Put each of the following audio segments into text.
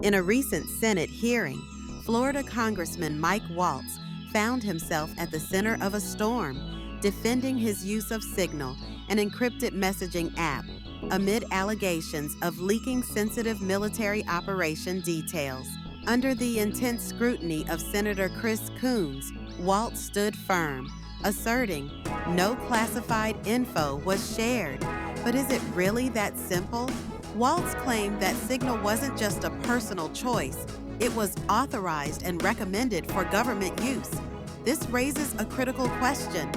In a recent Senate hearing, Florida Congressman Mike Waltz found himself at the center of a storm, defending his use of Signal, an encrypted messaging app, amid allegations of leaking sensitive military operation details. Under the intense scrutiny of Senator Coons, Waltz stood firm, asserting no classified info was shared. But is it really that simple? Waltz claimed that Signal wasn't just a personal choice, it was authorized and recommended for government use. This raises a critical question.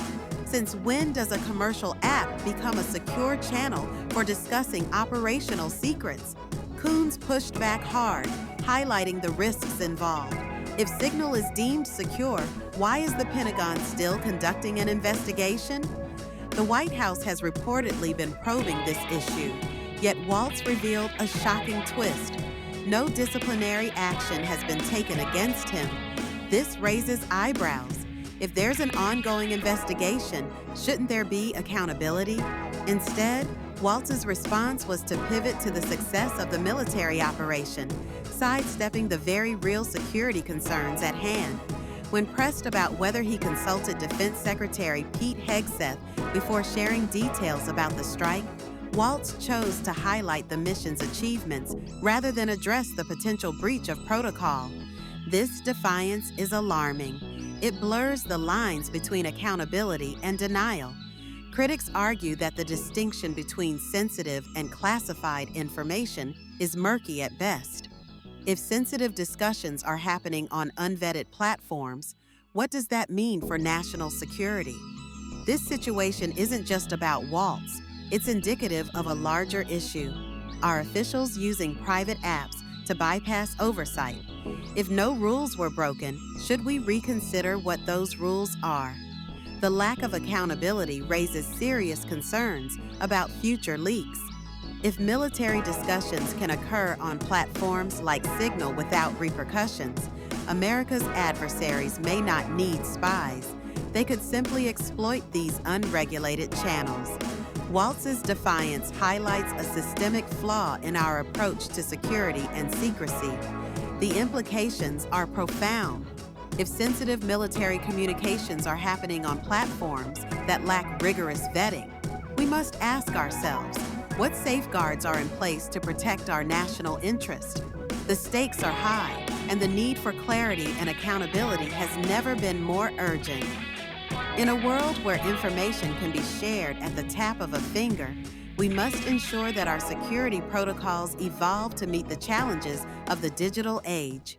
Since when does a commercial app become a secure channel for discussing operational secrets? Coons pushed back hard, highlighting the risks involved. If Signal is deemed secure, why is the Pentagon still conducting an investigation? The White House has reportedly been probing this issue, yet Waltz revealed a shocking twist. No disciplinary action has been taken against him. This raises eyebrows. If there's an ongoing investigation, shouldn't there be accountability? Instead, Waltz's response was to pivot to the success of the military operation, sidestepping the very real security concerns at hand. When pressed about whether he consulted Defense Secretary Pete Hegseth before sharing details about the strike, Waltz chose to highlight the mission's achievements rather than address the potential breach of protocol. This defiance is alarming. It blurs the lines between accountability and denial. Critics argue that the distinction between sensitive and classified information is murky at best. If sensitive discussions are happening on unvetted platforms, what does that mean for national security? This situation isn't just about Waltz. It's indicative of a larger issue. Are officials using private apps to bypass oversight? If no rules were broken, should we reconsider what those rules are? The lack of accountability raises serious concerns about future leaks. If military discussions can occur on platforms like Signal without repercussions, America's adversaries may not need spies. They could simply exploit these unregulated channels. Waltz's defiance highlights a systemic flaw in our approach to security and secrecy. The implications are profound. If sensitive military communications are happening on platforms that lack rigorous vetting, we must ask ourselves, what safeguards are in place to protect our national interest? The stakes are high, and the need for clarity and accountability has never been more urgent. In a world where information can be shared at the tap of a finger, we must ensure that our security protocols evolve to meet the challenges of the digital age.